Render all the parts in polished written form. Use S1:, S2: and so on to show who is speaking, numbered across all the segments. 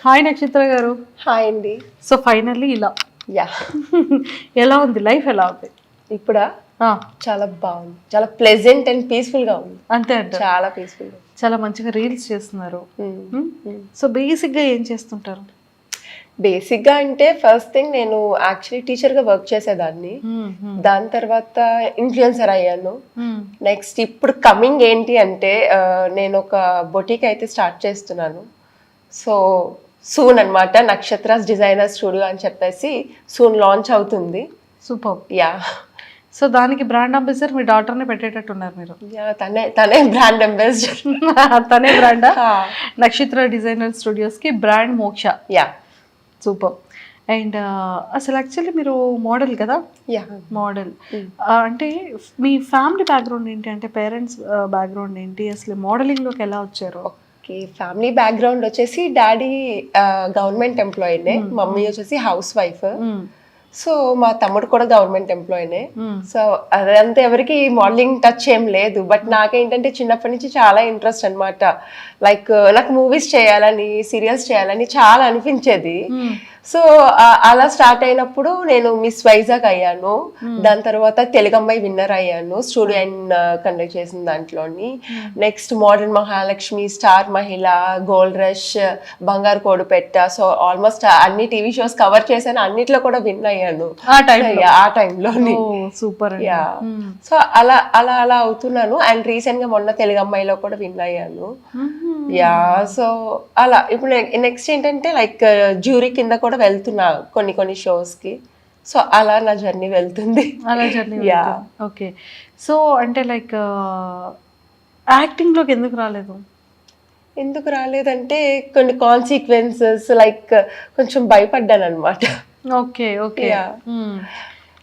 S1: Hi నక్షత్ర గారు.
S2: Hi అండి.
S1: సో ఫైనల్లీ ఇలా
S2: యా
S1: ఎలా ఉంది లైఫ్, ఎలా ఉంది
S2: ఇప్పుడా? చాలా బాగుంది, చాలా ప్లెజెంట్ అండ్ పీస్ఫుల్ గా ఉంది.
S1: అంతే అంటే
S2: చాలా పీస్ఫుల్,
S1: చాలా మంచిగా రీల్స్ చేస్తున్నారు. సో బేసిక్ గా ఏం చేస్తుంటారు?
S2: బేసిక్ గా అంటే ఫస్ట్ థింగ్ నేను యాక్చువల్లీ టీచర్ గా వర్క్ చేసేదాన్ని. దాని తర్వాత ఇన్ఫ్లుయెన్సర్ అయ్యాను. నెక్స్ట్ ఇప్పుడు కమింగ్ ఏంటి అంటే నేను ఒక బొటిక్ అయితే స్టార్ట్ చేస్తున్నాను. సో సూన్ అన్నమాట, నక్షత్రాస్ డిజైనర్ స్టూడియో అని చెప్పేసి సూన్ లాంచ్ అవుతుంది.
S1: సూపర్.
S2: యా.
S1: సో దానికి బ్రాండ్ అంబాసిడర్ మీ డాటర్ని పెట్టేటట్టున్నారు మీరు.
S2: తనే బ్రాండ్ అంబాసిడర్.
S1: తనే బ్రాండ్ నక్షత్ర డిజైనర్ స్టూడియోస్ కి బ్రాండ్ మోక్ష.
S2: యా.
S1: సూపర్. అండ్ అసలు యాక్చువల్లీ మీరు మోడల్ కదా?
S2: Yeah,
S1: model. అంటే మీ ఫ్యామిలీ బ్యాక్గ్రౌండ్ ఏంటి, అంటే పేరెంట్స్ బ్యాక్గ్రౌండ్ ఏంటి, అసలు మోడలింగ్లోకి ఎలా వచ్చారు?
S2: ఓకే, ఫ్యామిలీ బ్యాక్గ్రౌండ్ వచ్చేసి డాడీ గవర్నమెంట్ ఎంప్లాయీనే, మమ్మీ వచ్చేసి హౌస్ వైఫ్. సో మా తమ్ముడు కూడా గవర్నమెంట్ ఎంప్లాయీనే. సో అదంతా ఎవరికి మోడలింగ్ టచ్ ఏం లేదు. బట్ నాకేంటంటే చిన్నప్పటి నుంచి చాలా ఇంట్రెస్ట్ అనమాట. లైక్ నాకు మూవీస్ చేయాలని, సీరియల్స్ చేయాలని చాలా అనిపించేది. సో అలా స్టార్ట్ అయినప్పుడు నేను మిస్ వైజాగ్ అయ్యాను. దాని తర్వాత తెలుగమ్మాయి విన్నర్ అయ్యాను స్టూడియో అండ్ కండక్ట్ చేసిన దాంట్లోని. నెక్స్ట్ మోడర్న్ మహాలక్ష్మి, స్టార్ మహిళ, గోల్డ్ రష్, బంగారు కోడిపెట్ట. సో ఆల్మోస్ట్ అన్ని టీవీ షోస్ కవర్ చేశాను, అన్నిట్లో కూడా విన్ అయ్యాను ఆ టైంలోని.
S1: సూపర్.
S2: యా. సో అలా అలా అలా అవుతున్నాను. అండ్ రీసెంట్ గా మొన్న తెలుగమ్మాయిలో కూడా విన్ అయ్యాను. యా. సో అలా ఇప్పుడు నెక్స్ట్ ఏంటంటే లైక్ జ్యూరీ కింద కూడా వెళ్తున్నా కొన్ని షోస్ కి. సో అలా నా జర్నీ వెళ్తుంది.
S1: అలా జర్నీ. యా. ఓకే. సో అంటే లైక్ యాక్టింగ్ లోకి ఎందుకు రాలేదు?
S2: ఎందుకు రాలేదంటే కొన్ని కాన్సిక్వెన్సెస్, లైక్ కొంచెం భయపడ్డాను అనమాట.
S1: ఓకే. ఓకే.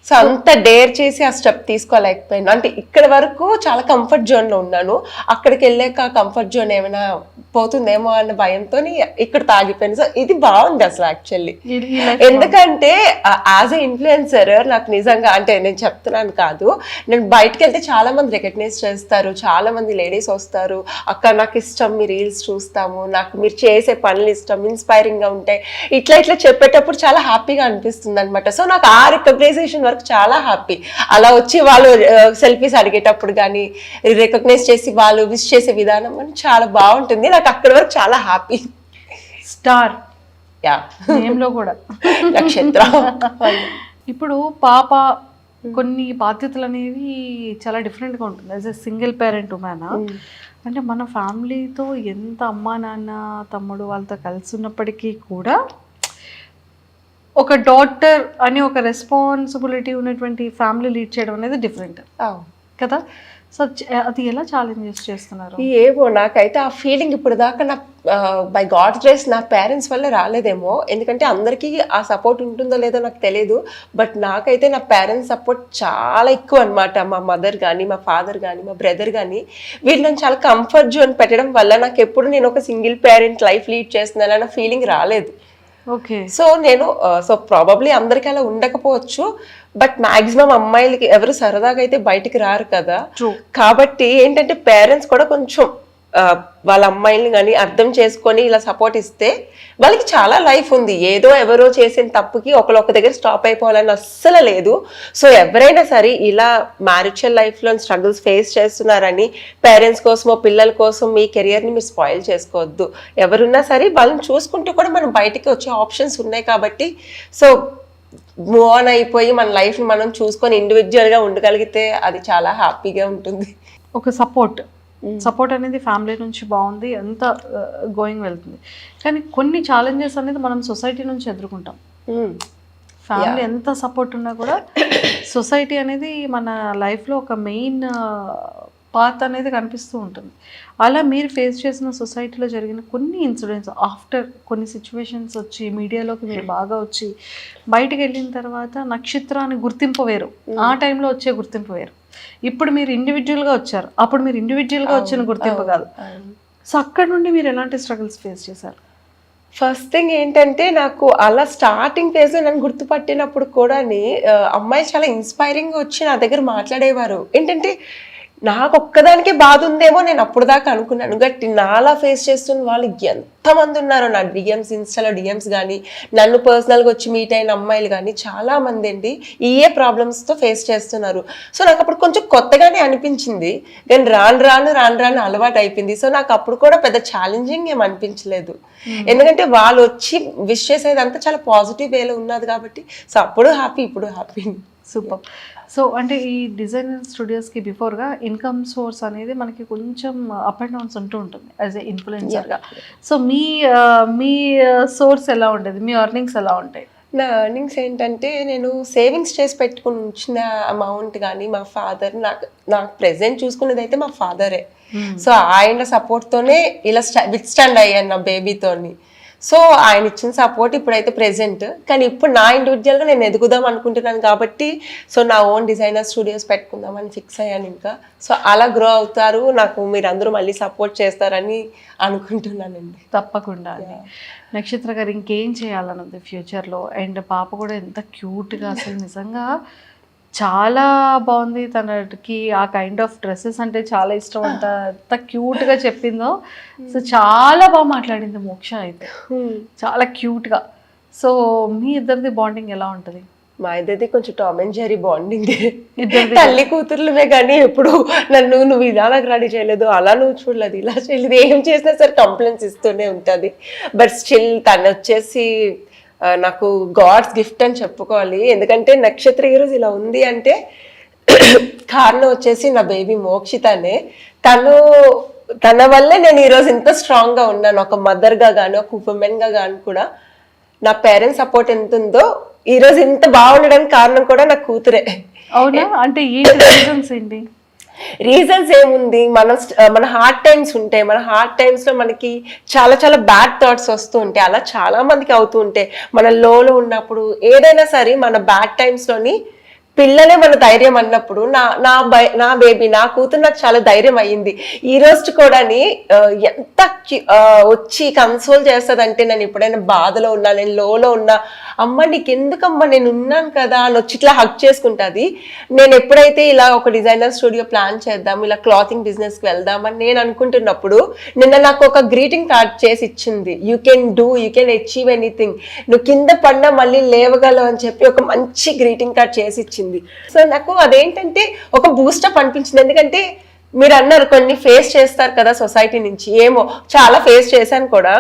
S2: సో అంత డేర్ చేసి ఆ స్టెప్ తీసుకోలేకపోయాను. అంటే ఇక్కడ వరకు చాలా కంఫర్ట్ జోన్ లో ఉన్నాను, అక్కడికి వెళ్ళాక కంఫర్ట్ జోన్ ఏమైనా పోతుందేమో అన్న భయంతో ఇక్కడ తాగిపోయాను. సో ఇది బాగుంది అసలు యాక్చువల్లీ. ఎందుకంటే యాజ్ ఎ ఇన్ఫ్లుయెన్సర్ నాకు నిజంగా, అంటే నేను చెప్తున్నాను కాదు, నేను బయటకు వెళ్తే చాలా మంది రికగ్నైజ్ చేస్తారు, చాలా మంది లేడీస్ వస్తారు, అక్క నాకు ఇష్టం మీ రీల్స్ చూస్తాము, నాకు మీరు చేసే పనులు ఇష్టం, ఇన్స్పైరింగ్ గా ఉంటాయి, ఇట్లా చెప్పేటప్పుడు చాలా హ్యాపీగా అనిపిస్తుంది అనమాట. సో నాకు ఆ రికగ్నైజేషన్ వరకు చాలా హ్యాపీ. అలా వచ్చి వాళ్ళు సెల్ఫీస్ అడిగేటప్పుడు కానీ రికగ్నైజ్ చేసి వాళ్ళు విష్ చేసే విధానం అని చాలా బాగుంటుంది. నాకు అక్కడి వరకు చాలా హ్యాపీ.
S1: స్టార్.
S2: యా,
S1: నేమ్లో కూడా
S2: నక్షత్ర.
S1: ఇప్పుడు పాప కొన్ని బాధ్యతలు అనేవి చాలా డిఫరెంట్గా ఉంటుంది as a single parent women. అంటే మన ఫ్యామిలీతో ఎంత అమ్మా నాన్న తమ్ముడు వాళ్ళతో కలిసి ఉన్నప్పటికీ కూడా ఒక డాటర్ అని ఒక రెస్పాన్సిబిలిటీ ఉన్నటువంటి ఫ్యామిలీ లీడ్ చేయడం అనేది డిఫరెంట్ కదా? సో అది ఎలా ఛాలెంజెస్ చేస్తున్నారు?
S2: ఏమో నాకైతే ఆ ఫీలింగ్ ఇప్పుడు దాకా నా బై గాడ్స్ గ్రేస్ నా పేరెంట్స్ వల్ల రాలేదేమో. ఎందుకంటే అందరికీ ఆ సపోర్ట్ ఉంటుందో లేదో నాకు తెలియదు. బట్ నాకైతే నా పేరెంట్స్ సపోర్ట్ చాలా ఎక్కువ అనమాట. మా మదర్ కానీ, మా ఫాదర్ కానీ, మా బ్రదర్ కానీ, వీళ్ళు నన్ను చాలా కంఫర్ట్ జోన్ పెట్టడం వల్ల నాకు ఎప్పుడు నేను ఒక సింగిల్ పేరెంట్ లైఫ్ లీడ్ చేస్తున్నానన్న ఫీలింగ్ రాలేదు.
S1: ఓకే.
S2: సో నేను సో ప్రాబబ్లీ అందరికి అలా ఉండకపోవచ్చు, బట్ మాక్సిమం అమ్మాయిలకి ఎవరు సరదాగా అయితే బయటికి రారు కదా. కాబట్టి ఏంటంటే పేరెంట్స్ కూడా కొంచెం వాళ్ళ అమ్మాయిని కానీ అర్థం చేసుకొని ఇలా సపోర్ట్ ఇస్తే వాళ్ళకి చాలా లైఫ్ ఉంది. ఏదో ఎవరో చేసిన తప్పుకి ఒక దగ్గర స్టాప్ అయిపోవాలని అస్సలు లేదు. సో ఎవరైనా సరే ఇలా మ్యారిటల్ లైఫ్లో స్ట్రగుల్స్ ఫేస్ చేస్తున్నారని పేరెంట్స్ కోసమో పిల్లల కోసం మీ కెరియర్ని మీరు స్పాయిల్ చేసుకోవద్దు. ఎవరున్నా సరే వాళ్ళని చూసుకుంటూ కూడా మనం బయటికి వచ్చే ఆప్షన్స్ ఉన్నాయి కాబట్టి సో మూవ్ ఆన్ అయిపోయి మన లైఫ్ని మనం చూసుకొని ఇండివిజువల్గా ఉండగలిగితే అది చాలా హ్యాపీగా ఉంటుంది.
S1: ఒక సపోర్ట్ అనేది ఫ్యామిలీ నుంచి బాగుంది, ఎంత గోయింగ్ వెళ్తుంది. కానీ కొన్ని ఛాలెంజెస్ అనేది మనం సొసైటీ నుంచి ఎదుర్కొంటాం. ఫ్యామిలీ ఎంత సపోర్ట్ ఉన్నా కూడా సొసైటీ అనేది మన లైఫ్లో ఒక మెయిన్ పాత్ అనేది కనిపిస్తూ ఉంటుంది. అలా మీరు ఫేస్ చేసిన సొసైటీలో జరిగిన కొన్ని ఇన్సిడెంట్స్ ఆఫ్టర్ కొన్ని సిచ్యువేషన్స్ వచ్చి మీడియాలోకి మీరు బాగా వచ్చి బయటకు వెళ్ళిన తర్వాత నక్షత్రాన్ని గుర్తింపు వేరు, ఆ టైంలో వచ్చే గుర్తింపు వేరు. ఇప్పుడు మీరు ఇండివిజువల్గా వచ్చారు, అప్పుడు మీరు ఇండివిజువల్గా వచ్చిన గుర్తింపు కాదు. సో అక్కడ నుండి మీరు ఎలాంటి స్ట్రగుల్స్ ఫేస్ చేశారు?
S2: ఫస్ట్ థింగ్ ఏంటంటే నాకు అలా స్టార్టింగ్ ఫేజ్లో నన్ను గుర్తుపట్టినప్పుడు కూడా అమ్మాయిలు చాలా ఇన్స్పైరింగ్ వచ్చి నా దగ్గర మాట్లాడేవారు. ఏంటంటే నాకు ఒక్కదానికే బాధ ఉందేమో నేను అప్పుడు దాకా అనుకున్నాను. గట్టి నాలా ఫేస్ చేస్తున్న వాళ్ళు ఎంతమంది ఉన్నారో, నా డిఎమ్స్, ఇన్స్టాలో డిఎమ్స్ కానీ, నన్ను పర్సనల్గా వచ్చి మీట్ అయిన అమ్మాయిలు కానీ చాలా మంది అండి ఏ ప్రాబ్లమ్స్తో ఫేస్ చేస్తున్నారు. సో నాకు అప్పుడు కొంచెం కొత్తగానే అనిపించింది, కానీ రాను రాను అలవాటు అయిపోయింది. సో నాకు అప్పుడు కూడా పెద్ద ఛాలెంజింగ్ ఏం అనిపించలేదు, ఎందుకంటే వాళ్ళు వచ్చి విష్ చేసేదంతా చాలా పాజిటివ్ వేలో ఉన్నది కాబట్టి. సో అప్పుడు హ్యాపీ, ఇప్పుడు హ్యాపీ.
S1: సూపర్. సో అంటే ఈ డిజైనర్ స్టూడియోస్కి బిఫోర్గా ఇన్కమ్ సోర్స్ అనేది మనకి కొంచెం అప్ అండ్ డౌన్స్ ఉంటూ ఉంటుంది యాజ్ ఏ ఇన్ఫ్లుయెన్సర్గా. సో మీ సోర్స్ ఎలా ఉండేది, మీ ఎర్నింగ్స్ ఎలా ఉంటాయి?
S2: నా ఎర్నింగ్స్ ఏంటంటే, నేను సేవింగ్స్ చేసి పెట్టుకుని ఉంచిన అమౌంట్ కానీ, మా ఫాదర్ నాకు ప్రెసెంట్ చూసుకునేది అయితే మా ఫాదరే. సో ఆయన సపోర్ట్తోనే ఇలా విత్ స్టాండ్ అయ్యాను నా బేబీతోని. సో ఆయన ఇచ్చిన సపోర్ట్ ఇప్పుడైతే ప్రెసెంట్. కానీ ఇప్పుడు నా ఇండివిజువల్గా నేను ఎదుగుదాం అనుకుంటున్నాను కాబట్టి, సో నా ఓన్ డిజైనర్ స్టూడియోస్ పెట్టుకుందామని ఫిక్స్ అయ్యాను ఇంకా. సో అలా గ్రో అవుతారు, నాకు మీరందరూ మళ్ళీ సపోర్ట్ చేస్తారని అనుకుంటున్నానండి.
S1: తప్పకుండా అండి. నక్షత్ర గారు ఇంకేం చేయాలని ఉంది ఫ్యూచర్లో? అండ్ పాప కూడా ఎంత క్యూట్గా, అసలు నిజంగా చాలా బాగుంది. తనకి ఆ కైండ్ ఆఫ్ డ్రెస్సెస్ అంటే చాలా ఇష్టం అంట, ఎంత క్యూట్గా చెప్పిందో. సో చాలా బాగా మాట్లాడింది మోక్ష అయితే, చాలా క్యూట్గా. సో మీ ఇద్దరిది బాండింగ్ ఎలా ఉంటుంది?
S2: మా ఇద్దరిది కొంచెం టామ్ అండ్ జెర్రీ బాండింగ్, తల్లి కూతుర్లమే. కానీ ఎప్పుడు నువ్వు ఇలా నాకు రెడీ చేయలేదు, అలా నువ్వు చూడలేదు, ఇలా చేయలేదు, ఏం చేసినా సరే కంప్లైంట్స్ ఇస్తూనే ఉంటుంది. బట్ స్టిల్ తను వచ్చేసి నాకు గాడ్స్ గిఫ్ట్ అని చెప్పుకోవాలి. ఎందుకంటే నక్షత్ర ఈరోజు ఇలా ఉంది అంటే కారణం వచ్చేసి నా బేబీ మోక్షితనే. తన వల్లే నేను ఈరోజు ఇంత స్ట్రాంగ్గా ఉన్నాను, ఒక మదర్గా కానీ, ఒక ఉమెన్గా కానీ కూడా. నా పేరెంట్స్ సపోర్ట్ ఎంత ఉందో ఈరోజు ఇంత బాగుండడానికి కారణం కూడా నా కూతురే.
S1: అవునా? అంటే ఏంటి
S2: రీజన్స్ ఏముంది, మన హార్డ్ టైమ్స్ ఉంటాయి. మన హార్డ్ టైమ్స్ లో మనకి చాలా చాలా బ్యాడ్ థాట్స్ వస్తూ ఉంటాయి. అలా చాలా మందికి అవుతూ ఉంటాయి. మన లోలో ఉన్నప్పుడు ఏదైనా సరే, మన బ్యాడ్ టైమ్స్ లోని పిల్లలే మన ధైర్యం అన్నప్పుడు నా బేబీ, నా కూతురు నాకు చాలా ధైర్యం అయ్యింది. ఈ రోజు కూడా ఎంత వచ్చి కన్సోల్ చేస్తుందంటే, నేను ఎప్పుడైనా బాధలో ఉన్నా, నేను లోలో ఉన్నా, అమ్మ నీకు ఎందుకమ్మా, నేను ఉన్నాను కదా అని వచ్చి ఇట్లా హక్ చేసుకుంటుంది. నేను ఎప్పుడైతే ఇలా ఒక డిజైనర్ స్టూడియో ప్లాన్ చేద్దాం, ఇలా క్లాతింగ్ బిజినెస్కి వెళ్దామని నేను అనుకుంటున్నప్పుడు, నిన్న నాకు ఒక గ్రీటింగ్ కార్డ్ చేసి ఇచ్చింది. యూ కెన్ అచీవ్ ఎనీథింగ్, నువ్వు కింద పడినా మళ్ళీ లేవగలవు అని చెప్పి ఒక మంచి గ్రీటింగ్ కార్డ్ చేసి ఇచ్చింది. సో నాకు అదేంటంటే ఒక బూస్టప్ అనిపించింది. ఎందుకంటే మీరు అన్నారు కొన్ని ఫేస్ చేస్తారు కదా సొసైటీ నుంచి, ఏమో చాలా ఫేస్ చేశాను కూడా.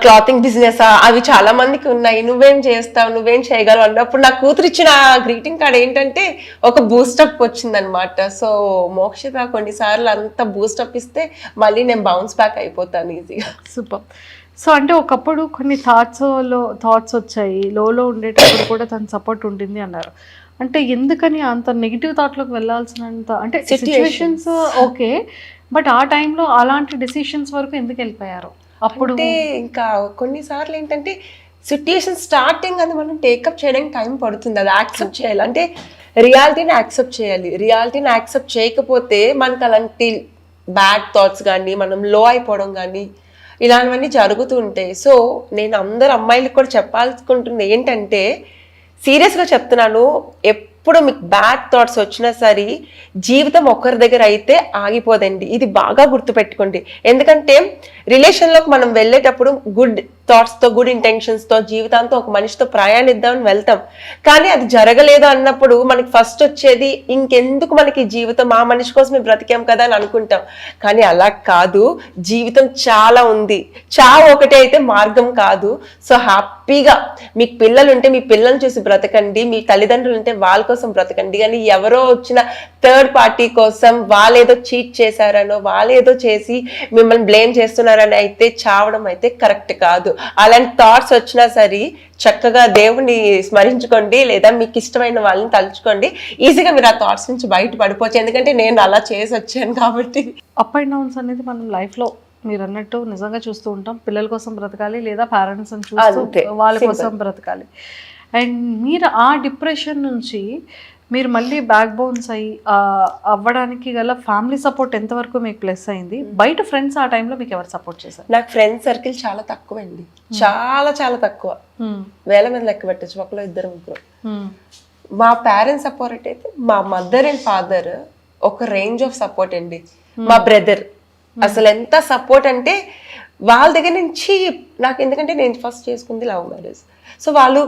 S2: క్లాతింగ్ బిజినెస్ అవి చాలా మందికి ఉన్నాయి, నువ్వేం చేస్తావు, నువ్వేం చేయగలవు అన్నప్పుడు నా కూతురు ఇచ్చిన గ్రీటింగ్ కార్డ్ ఏంటంటే ఒక బూస్టప్ వచ్చిందనమాట. సో మోక్షిత కొన్నిసార్లు అంత బూస్టప్ ఇస్తే మళ్ళీ నేను బౌన్స్ బ్యాక్ అయిపోతాను ఈజీగా.
S1: సూపర్. సో అంటే ఒకప్పుడు కొన్ని థాట్స్ వచ్చాయి, లోలో ఉండేటప్పుడు కూడా తన సపోర్ట్ ఉంటుంది అన్నారు. అంటే ఎందుకని అంత నెగిటివ్ థాట్లోకి వెళ్ళాల్సినంత, అంటే సిచ్యువేషన్స్ ఓకే, బట్ ఆ టైంలో అలాంటి డెసిషన్స్ వరకు ఎందుకు వెళ్ళిపోయారు అప్పుడు?
S2: అంటే ఇంకా కొన్నిసార్లు ఏంటంటే సిట్యుయేషన్ స్టార్టింగ్ అది మనం టేకప్ చేయడానికి టైం పడుతుంది, అది యాక్సెప్ట్ చేయాలి. అంటే రియాలిటీని యాక్సెప్ట్ చేయాలి. రియాలిటీని యాక్సెప్ట్ చేయకపోతే మనకు అలాంటి బ్యాడ్ థాట్స్ కానీ, మనం లో అయిపోవడం కానీ, ఇలాంటివన్నీ జరుగుతూ ఉంటాయి. సో నేను అందరు అమ్మాయిలకు కూడా చెప్పాలనుకుంటుంది ఏంటంటే, సీరియస్గా చెప్తున్నాను, ఎప్పుడు మీకు బ్యాడ్ థాట్స్ వచ్చినా సరే జీవితం ఒకరి దగ్గర అయితే ఆగిపోదండి. ఇది బాగా గుర్తుపెట్టుకోండి. ఎందుకంటే రిలేషన్లోకి మనం వెళ్ళేటప్పుడు గుడ్ థాట్స్తో, గుడ్ ఇంటెన్షన్స్తో జీవితాంతో ఒక మనిషితో ప్రయాణిద్దామని వెళ్తాం. కానీ అది జరగలేదు అన్నప్పుడు మనకి ఫస్ట్ వచ్చేది ఇంకెందుకు మనకి జీవితం, ఆ మనిషి కోసమే బ్రతికాం కదా అని అనుకుంటాం. కానీ అలా కాదు, జీవితం చాలా ఉంది, చావు ఒకటే అయితే మార్గం కాదు. సో హ్యాపీగా మీకు పిల్లలు ఉంటే మీ పిల్లల్ని చూసి బ్రతకండి, మీ తల్లిదండ్రులు ఉంటే వాళ్ళ కోసం బ్రతకండి. కానీ ఎవరో వచ్చిన థర్డ్ పార్టీ కోసం వాళ్ళేదో చీట్ చేశారనో, వాళ్ళేదో చేసి మిమ్మల్ని బ్లేమ్ చేస్తున్నారని అయితే చావడం అయితే కరెక్ట్ కాదు. అలాంటి థాట్స్ వచ్చినా సరే చక్కగా దేవుని స్మరించుకోండి, లేదా మీకు ఇష్టమైన వాళ్ళని తలుచుకోండి. ఈజీగా మీరు ఆ థాట్స్ నుంచి బయట పడిపోవచ్చు. ఎందుకంటే నేను అలా చేసి వచ్చాను కాబట్టి.
S1: అప్ అండ్ డౌన్స్ అనేది మనం లైఫ్లో మీరు అన్నట్టు నిజంగా చూస్తూ ఉంటాం. పిల్లల కోసం బ్రతకాలి, లేదా పేరెంట్స్ని చూస్తూ వాళ్ళ కోసం బ్రతకాలి. అండ్ మీరు ఆ డిప్రెషన్ నుంచి మీరు మళ్ళీ బ్యాక్ బోన్స్ అవ్వడానికి గల ఫ్యామిలీ సపోర్ట్ ఎంతవరకు మీకు ప్లస్ అయింది? బయట ఫ్రెండ్స్ ఆ టైంలో మీకు ఎవరు సపోర్ట్ చేశారు?
S2: నాకు ఫ్రెండ్స్ సర్కిల్ చాలా తక్కువ అండి, చాలా చాలా తక్కువ, వేల మంది లెక్క పెట్టచ్చు, ఒకరు ఇద్దరు ముగ్గురు. మా పేరెంట్స్ సపోర్ట్ అయితే మా మదర్ అండ్ ఫాదర్ ఒక రేంజ్ ఆఫ్ సపోర్ట్ అండి. మా బ్రదర్ అసలు ఎంత సపోర్ట్ అంటే వాళ్ళ దగ్గర నుంచి నాకు, ఎందుకంటే నేను ఫస్ట్ చేసుకుంది లవ్ మ్యారేజ్. సో వాళ్ళు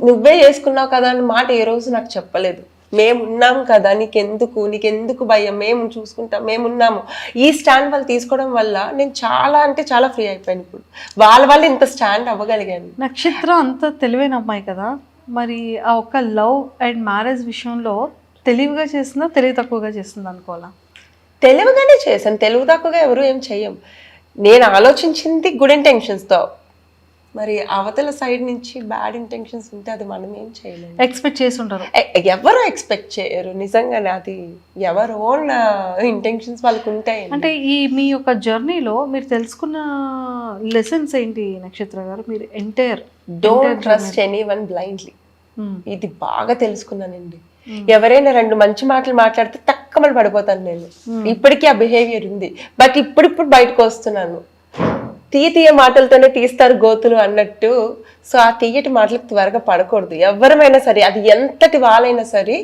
S2: నువ్వే చేసుకున్నావు కదా అని మాట ఏ రోజు నాకు చెప్పలేదు. మేమున్నాం కదా, నీకెందుకు భయం, మేము చూసుకుంటాం, మేమున్నాము. ఈ స్టాండ్ వాళ్ళు తీసుకోవడం వల్ల నేను చాలా అంటే చాలా ఫ్రీ అయిపోయాను. ఇప్పుడు వాళ్ళ ఇంత స్టాండ్ అవ్వగలిగాను.
S1: నక్షత్ర అంత తెలివైన అమ్మాయి కదా, మరి ఆ ఒక్క లవ్ అండ్ మ్యారేజ్ విషయంలో తెలివిగా చేస్తుందా తెలివి తక్కువగా చేస్తుందా అనుకోవాలా?
S2: తెలివిగానే చేశాను, తెలివి తక్కువగా ఎవరు ఏం చెయ్యం. నేను ఆలోచించింది గుడ్ ఇంటెన్షన్స్తో, మరి అవతల సైడ్ నుంచి బ్యాడ్ ఇంటెన్షన్స్ ఉంటే అది మనం ఏం చేయలేము.
S1: ఎక్స్పెక్ట్ చేసి ఉంటారు,
S2: ఎవరు ఎక్స్పెక్ట్ చేయరు నిజంగానే. అది ఎవరు ఓన్ ఇంటెన్షన్స్ వాళ్ళకు ఉంటాయి.
S1: అంటే ఈ మీ యొక్క జర్నీలో మీరు తెలుసుకున్న లెసన్స్ ఏంటి నక్షత్ర గారు? మీరు entire
S2: don't trust anyone blindly, ఇది బాగా తెలుసుకున్నానండి. ఎవరైనా రెండు మంచి మాటలు మాట్లాడితే తక్కువ పడిపోతాను నేను. ఇప్పటికీ ఆ బిహేవియర్ ఉంది, బట్ ఇప్పుడు బయటకు వస్తున్నాను. తీయ మాటలతోనే తీస్తారు గోతులు అన్నట్టు. సో ఆ తీయటి మాటలకు త్వరగా పడకూడదు ఎవరమైనా సరే, అది ఎంతటి వాళ్ళైనా సరే.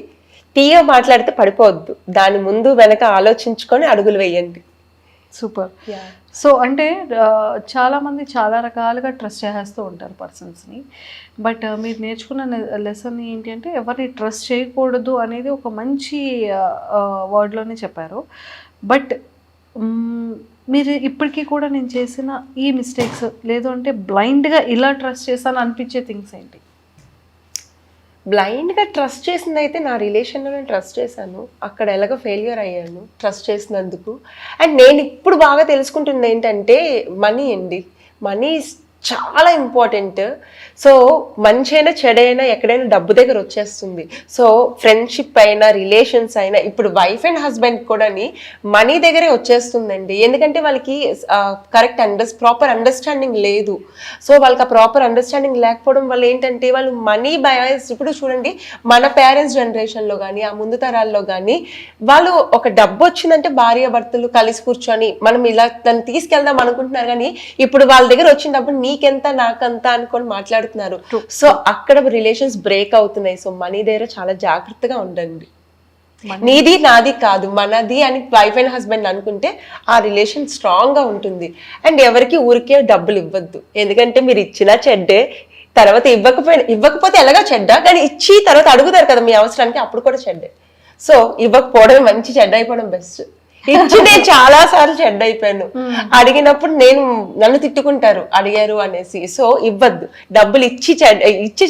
S2: తీయ మాట్లాడితే పడిపోవద్దు, దాని ముందు వెనక ఆలోచించుకొని అడుగులు వేయండి.
S1: సూపర్. సో అంటే చాలామంది చాలా రకాలుగా ట్రస్ట్ చేస్తూ ఉంటారు పర్సన్స్ని, బట్ మీరు నేర్చుకున్న లెసన్ ఏంటి అంటే ఎవరిని ట్రస్ట్ చేయకూడదు అనేది ఒక మంచి వర్డ్లోనే చెప్పారు. బట్ మీరు ఇప్పటికీ కూడా నేను చేసిన ఈ మిస్టేక్స్, లేదు అంటే బ్లైండ్గా ఇలా ట్రస్ట్ చేశాను అనిపించే థింగ్స్ ఏంటి?
S2: బ్లైండ్గా ట్రస్ట్ చేసింది అయితే నా రిలేషన్లో నేను ట్రస్ట్ చేశాను, అక్కడ ఎలాగో ఫెయిల్యూర్ అయ్యాను ట్రస్ట్ చేసినందుకు. అండ్ నేను ఇప్పుడు బాగా తెలుసుకుంటుంది ఏంటంటే మనీ అండి. మనీ చాలా ఇంపార్టెంట్. సో మంచి అయినా చెడైనా ఎక్కడైనా డబ్బు దగ్గర వచ్చేస్తుంది. సో ఫ్రెండ్షిప్ అయినా రిలేషన్స్ అయినా ఇప్పుడు వైఫ్ అండ్ హస్బెండ్ కూడా మనీ దగ్గరే వచ్చేస్తుందండి. ఎందుకంటే వాళ్ళకి కరెక్ట్ ప్రాపర్ అండర్స్టాండింగ్ లేదు. సో వాళ్ళకి ఆ ప్రాపర్ అండర్స్టాండింగ్ లేకపోవడం వల్ల ఏంటంటే వాళ్ళు మనీ బయాస్. ఇప్పుడు చూడండి, మన పేరెంట్స్ జనరేషన్లో కానీ ఆ ముందు తరాల్లో కానీ వాళ్ళు ఒక డబ్బు వచ్చిందంటే భార్య భర్తలు కలిసి కూర్చొని మనం ఇలా దాన్ని తీసుకెళ్దాం అనుకుంటున్నారు. కానీ ఇప్పుడు వాళ్ళ దగ్గర వచ్చిన డబ్బు నీకెంత నాకంత అనుకొని మాట్లాడుతున్నారు. సో అక్కడ రిలేషన్స్ బ్రేక్ అవుతున్నాయి. సో మనీ దగ్గర చాలా జాగ్రత్తగా ఉండండి. నీది నాది కాదు, మనది అని వైఫ్ అండ్ హస్బెండ్ అనుకుంటే ఆ రిలేషన్ స్ట్రాంగ్ గా ఉంటుంది. అండ్ ఎవరికి ఊరికే డబ్బులు ఇవ్వద్దు, ఎందుకంటే మీరు ఇచ్చినా చెడ్డే, తర్వాత ఇవ్వకపోతే ఎలాగో చెడ్డ, కానీ ఇచ్చి తర్వాత అడుగుతారు కదా మీ అవసరానికి, అప్పుడు కూడా చెడ్డే. సో ఇవ్వకపోవడం మంచి, చెడ్డ అయిపోవడం బెస్ట్. ఇచ్చి నేను చాలా సార్లు చెడ్డ అయిపోయాను. అడిగినప్పుడు నన్ను తిట్టుకుంటారు అడిగారు అనేసి. సో ఇవ్వద్దు, డబ్బులు ఇచ్చి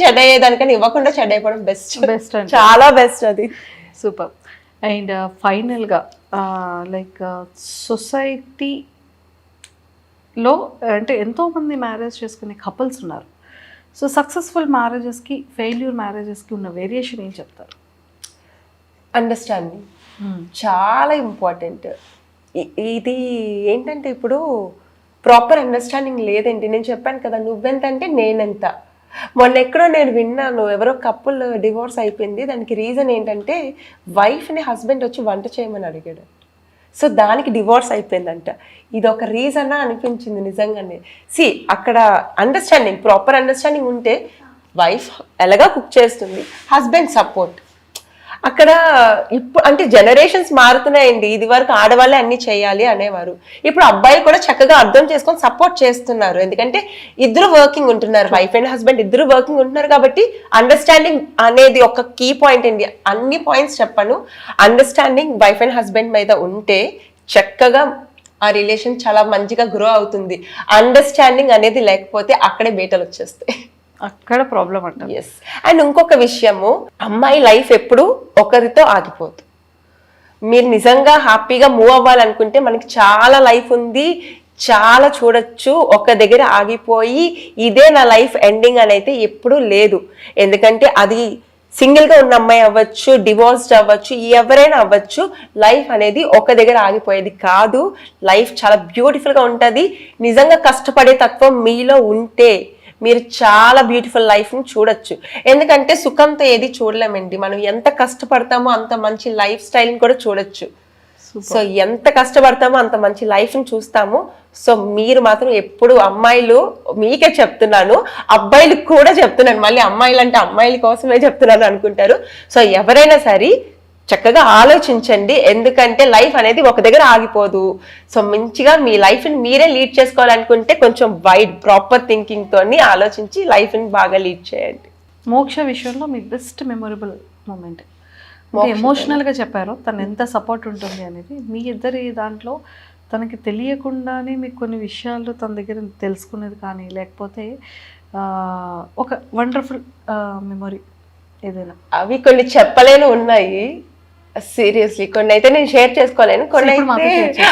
S2: చెడ్డ అయ్యేదానికని ఇవ్వకుండా చెడ్డ అయిపోవడం బెస్ట్, చాలా బెస్ట్ అది.
S1: సూపర్. అండ్ ఫైనల్గా లైక్ సొసైటీలో అంటే ఎంతోమంది మ్యారేజ్ చేసుకునే కపుల్స్ ఉన్నారు. సో సక్సెస్ఫుల్ మ్యారేజెస్కి ఫెయిల్యూర్ మ్యారేజెస్కి ఉన్న వేరియేషన్ ఏం చెప్తారు?
S2: అండర్స్టాండింగ్ చాలా ఇంపార్టెంట్. ఇది ఏంటంటే ఇప్పుడు ప్రాపర్ అండర్స్టాండింగ్ లేదండి. నేను చెప్పాను కదా, నువ్వెంత అంటే నేనెంత. మొన్న ఎక్కడో నేను విన్నాను, ఎవరో కపుల్ డివోర్స్ అయిపోయింది. దానికి రీజన్ ఏంటంటే వైఫ్ని హస్బెండ్ వచ్చి వంట చేయమని అడిగాడు. సో దానికి డివోర్స్ అయిపోయిందంట. ఇది ఒక రీజనా అనిపించింది నిజంగానే. అక్కడ అండర్స్టాండింగ్, ప్రాపర్ అండర్స్టాండింగ్ ఉంటే వైఫ్ ఎలాగా కుక్ చేస్తుంది, హస్బెండ్ సపోర్ట్. అక్కడ ఇప్పుడు అంటే జనరేషన్స్ మారుతున్నాయండి. ఇది వరకు ఆడవాళ్ళే అన్ని చేయాలి అనేవారు, ఇప్పుడు అబ్బాయిలు కూడా చక్కగా అర్థం చేసుకొని సపోర్ట్ చేస్తున్నారు. ఎందుకంటే ఇద్దరు వర్కింగ్ ఉంటున్నారు, వైఫ్ అండ్ హస్బెండ్ ఇద్దరు వర్కింగ్ ఉంటున్నారు. కాబట్టి అండర్స్టాండింగ్ అనేది ఒక కీ పాయింట్ అండి. అన్ని పాయింట్స్ చెప్పను, అండర్స్టాండింగ్ వైఫ్ అండ్ హస్బెండ్ మీద ఉంటే చక్కగా ఆ రిలేషన్ చాలా మంచిగా గ్రో అవుతుంది. అండర్స్టాండింగ్ అనేది లేకపోతే అక్కడే బీటలు వచ్చేస్తాయి,
S1: అక్కడ ప్రాబ్లం అంట.
S2: ఎస్. అండ్ ఇంకొక విషయము, అమ్మాయి లైఫ్ ఎప్పుడు ఒకరితో ఆగిపోదు. మీరు నిజంగా హ్యాపీగా మూవ్ అవ్వాలనుకుంటే మనకి చాలా లైఫ్ ఉంది, చాలా చూడొచ్చు. ఒక దగ్గర ఆగిపోయి ఇదే నా లైఫ్ ఎండింగ్ అని అయితే ఎప్పుడూ లేదు. ఎందుకంటే అది సింగిల్గా ఉన్న అమ్మాయి అవ్వచ్చు, డివోర్స్డ్ అవ్వచ్చు, ఎవరైనా అవ్వచ్చు. లైఫ్ అనేది ఒక దగ్గర ఆగిపోయేది కాదు. లైఫ్ చాలా బ్యూటిఫుల్గా ఉంటుంది. నిజంగా కష్టపడే తత్వం మీలో ఉంటే మీరు చాలా బ్యూటిఫుల్ లైఫ్ని చూడొచ్చు. ఎందుకంటే సుఖంతో ఏది చూడలేమండి. మనం ఎంత కష్టపడతామో అంత మంచి లైఫ్ స్టైల్ని కూడా చూడొచ్చు. సో ఎంత కష్టపడతామో అంత మంచి లైఫ్ని చూస్తాము. సో మీరు మాత్రం ఎప్పుడు, అమ్మాయిలు మీకే చెప్తున్నాను, అబ్బాయిలకు కూడా చెప్తున్నాను, మళ్ళీ అమ్మాయిలు అంటే అమ్మాయిల కోసమే చెప్తున్నాను అనుకుంటారు. సో ఎవరైనా సరే చక్కగా ఆలోచించండి, ఎందుకంటే లైఫ్ అనేది ఒక దగ్గర ఆగిపోదు. సో మంచిగా మీ లైఫ్ని మీరే లీడ్ చేసుకోవాలనుకుంటే కొంచెం వైడ్ ప్రాపర్ థింకింగ్ తోని ఆలోచించి లైఫ్ని బాగా లీడ్ చేయండి.
S1: మోక్ష విషయంలో మీ బెస్ట్ మెమొరబుల్ మూమెంట్ ఎమోషనల్గా చెప్పారు, తను ఎంత సపోర్ట్ ఉంటుంది అనేది. మీ ఇద్దరి దాంట్లో తనకి తెలియకుండానే మీకు కొన్ని విషయాలు తన దగ్గర తెలుసుకునేది కానీ, లేకపోతే ఒక వండర్ఫుల్ మెమొరీ ఏదైనా?
S2: అవి కొన్ని చెప్పలేని ఉన్నాయి సీరియస్లీ. కొన్ని అయితే నేను షేర్ చేసుకోలేను, కొన్ని అయితే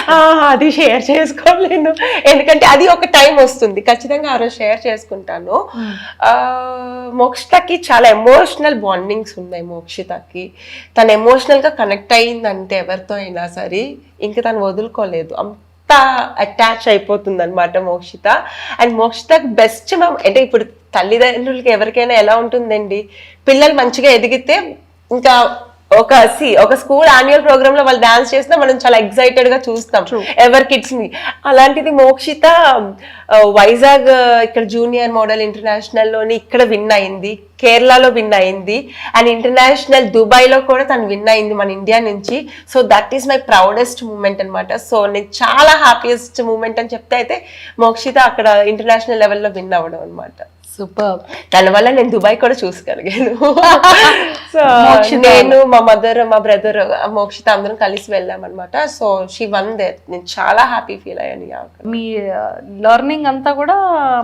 S2: అది షేర్ చేసుకోలేను, ఎందుకంటే అది ఒక టైం వస్తుంది, ఖచ్చితంగా ఆ రోజు షేర్ చేసుకుంటాను. మోక్షితకి చాలా ఎమోషనల్ బాండింగ్స్ ఉన్నాయి. మోక్షితకి తను ఎమోషనల్గా కనెక్ట్ అయ్యిందంటే ఎవరితో అయినా సరే ఇంకా తను వదులుకోలేదు, అంత అటాచ్ అయిపోతుంది అనమాట మోక్షిత. అండ్ మోక్షితకి బెస్ట్ అంటే ఇప్పుడు తల్లిదండ్రులకి ఎవరికైనా ఎలా ఉంటుందండి, పిల్లలు మంచిగా ఎదిగితే ఇంకా ఒక స్కూల్ యాన్యువల్ ప్రోగ్రామ్ లో వాళ్ళు డాన్స్ చేసినా మనం చాలా ఎక్సైటెడ్ గా చూస్తాం ఎవరి కిడ్స్ ని. అలాంటిది మోక్షిత వైజాగ్ ఇక్కడ జూనియర్ మోడల్ ఇంటర్నేషనల్ లోని ఇక్కడ విన్ అయింది, కేరళలో విన్ అయింది, అండ్ ఇంటర్నేషనల్ దుబాయ్ లో కూడా తను విన్ అయింది మన ఇండియా నుంచి. So that is my proudest moment అనమాట. సో నేను చాలా హ్యాపీయెస్ట్ మూమెంట్ అని చెప్తే అయితే మోక్షిత అక్కడ ఇంటర్నేషనల్ లెవెల్లో విన్ అవ్వడం అనమాట.
S1: సూపర్.
S2: దాని వల్ల నేను దుబాయ్ కూడా చూసుకోగలిగాను. సో నేను, మా మదర్, మా బ్రదర్, మోక్షిత అందరం కలిసి వెళ్ళాం అనమాట. So she won they. నేను చాలా హ్యాపీ ఫీల్ అయ్యాను.
S1: మీ లెర్నింగ్ అంతా కూడా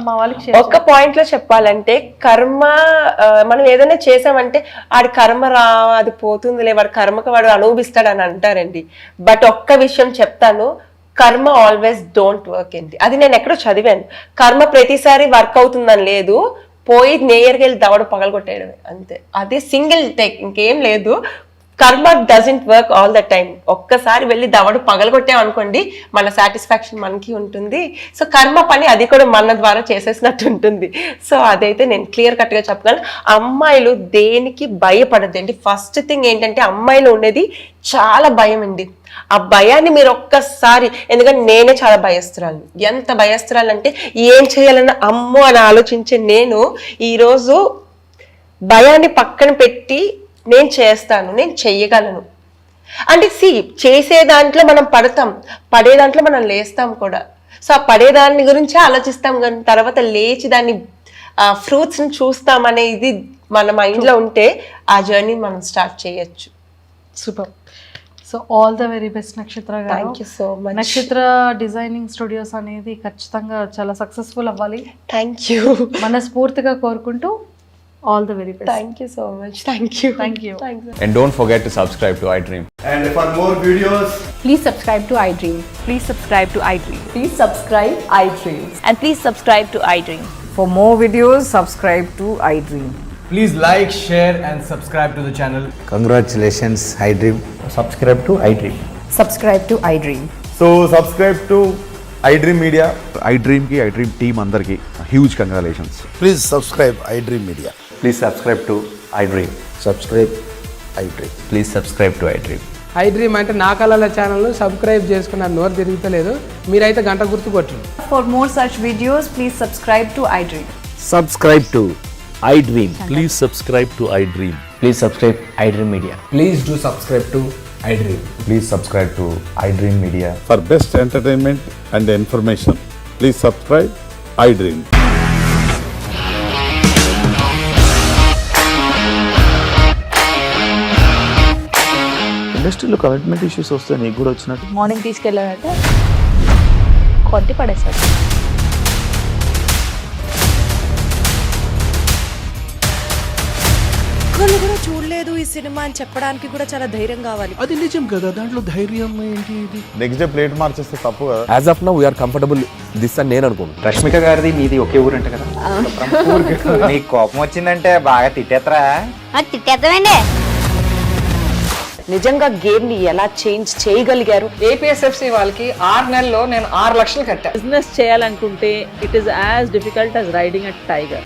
S1: మా వాళ్ళకి
S2: ఒక పాయింట్ లో చెప్పాలంటే, కర్మ మనం ఏదైనా చేసామంటే ఆడి కర్మ అది పోతుందిలే, వాడి కర్మకు వాడు అనుభవిస్తాడని అంటారండి. బట్ ఒక్క విషయం చెప్తాను, కర్మ ఆల్వేస్ డోంట్ వర్క్ అండి. అది నేను ఎక్కడో చదివాను. కర్మ ప్రతిసారి వర్క్ అవుతుందని లేదు, పోయి నేయర్కి వెళ్ళి దవడ పగలగొట్టేయడమే అంతే. అదే సింగిల్ టేక్, ఇంకేం లేదు. కర్మ doesn't work all the time. ఒక్కసారి వెళ్ళి దవడు పగలగొట్టాం అనుకోండి, మన సాటిస్ఫాక్షన్ మనకి ఉంటుంది. సో కర్మ పని అది కూడా మన ద్వారా చేసేసినట్టు ఉంటుంది. సో అదైతే నేను క్లియర్ కట్ గా చెప్పగలను. అమ్మాయిలు దేనికి భయపడద్దండి. ఫస్ట్ థింగ్ ఏంటంటే, అమ్మాయిలు ఉండేది చాలా భయం అండి. ఆ భయాన్ని మీరు ఒక్కసారి, ఎందుకంటే నేనే చాలా భయస్తురాలు. ఎంత భయస్తురాలు అంటే ఏం చేయాలన్నా అమ్మో అని ఆలోచించే నేను ఈరోజు భయాన్ని పక్కన పెట్టి నేను చేస్తాను, నేను చెయ్యగలను. అంటే చేసే దాంట్లో మనం పడతాం, పడే దాంట్లో మనం లేస్తాం కూడా. సో ఆ పడేదాన్ని గురించి ఆలోచిస్తాం, కానీ తర్వాత లేచి దాన్ని ఫ్రూట్స్ని చూస్తాం అనేది మన మైండ్లో ఉంటే ఆ జర్నీ మనం స్టార్ట్ చేయొచ్చు.
S1: Super. So all the very best నక్షత్ర గారు.
S2: Thank you so much.
S1: నక్షత్ర డిజైనింగ్ స్టూడియోస్ అనేది ఖచ్చితంగా చాలా సక్సెస్ఫుల్ అవ్వాలి.
S2: Thank you.
S1: మనస్ఫూర్తిగా కోరుకుంటూ all the very best.
S2: Thank you so much. Thank you.
S1: Thank you.
S2: Thanks.
S3: And don't forget to subscribe to iDream.
S4: And for more videos,
S5: Please subscribe to iDream.
S6: Please subscribe to iDream.
S5: Please subscribe iDream.
S6: And please subscribe to iDream.
S7: For more videos, subscribe to iDream.
S4: please like, share and subscribe to the channel.
S8: Congratulations, iDream.
S9: Subscribe to iDream.
S5: Subscribe to iDream.
S4: So subscribe to iDream Media.
S10: iDream ki iDream team andarki huge congratulations.
S8: Please subscribe iDream Media.
S9: Please subscribe to iDream.
S8: Subscribe iDream.
S9: Please subscribe to iDream.
S11: iDream అంటే నా కళల channel subscribe చేసుకున్నారు, నోరు తిరుగుతలేదు, మీరైతే గంట గుర్తు కొట్టండి.
S5: For more such videos, please subscribe to iDream.
S9: Subscribe to iDream. Please subscribe to iDream. Please subscribe iDream Media.
S4: Please do subscribe to iDream.
S9: Please subscribe to iDream Media.
S10: For best entertainment and information, please subscribe iDream.
S9: ఇండస్ట్రీలో commitment issues వస్తే నీకు కూడా వచ్చినట్టు?
S6: Morning తీసుకెళ్ళాడంటే కొట్టి పడేశాడు.
S12: ఒక్కళ్ళు కూడా చూడలేదు ఈ సినిమా అని చెప్పడానికి కూడా చాలా ధైర్యం కావాలి.
S4: అది నిజం కదా, దాంట్లో ధైర్యం ఏంటి? ఇది
S10: నెక్స్ట్ డే ప్లేట్ మార్చేస్తే తప్పు కదా.
S9: As of now we are comfortable this అని నేను అనుకుంటున్నాను.
S3: రష్మిక గారిది మీది ఒకే ఊరు అంట కదా? నీకు కోపం వచ్చిందంటే బాగా తిట్టేత్తరా?
S6: తిట్టేద్దామండి.
S5: నిజంగా గేమ్ ని ఎలా చేంజ్ చేయగలిగారు?
S11: ఏపీఎస్ఎఫ్సి వాళ్ళకి 6 నెలల్లో నేను 6 లక్షలు కట్టా.
S6: బిజినెస్ చేయాలనుకుంటే it is as difficult as riding a tiger.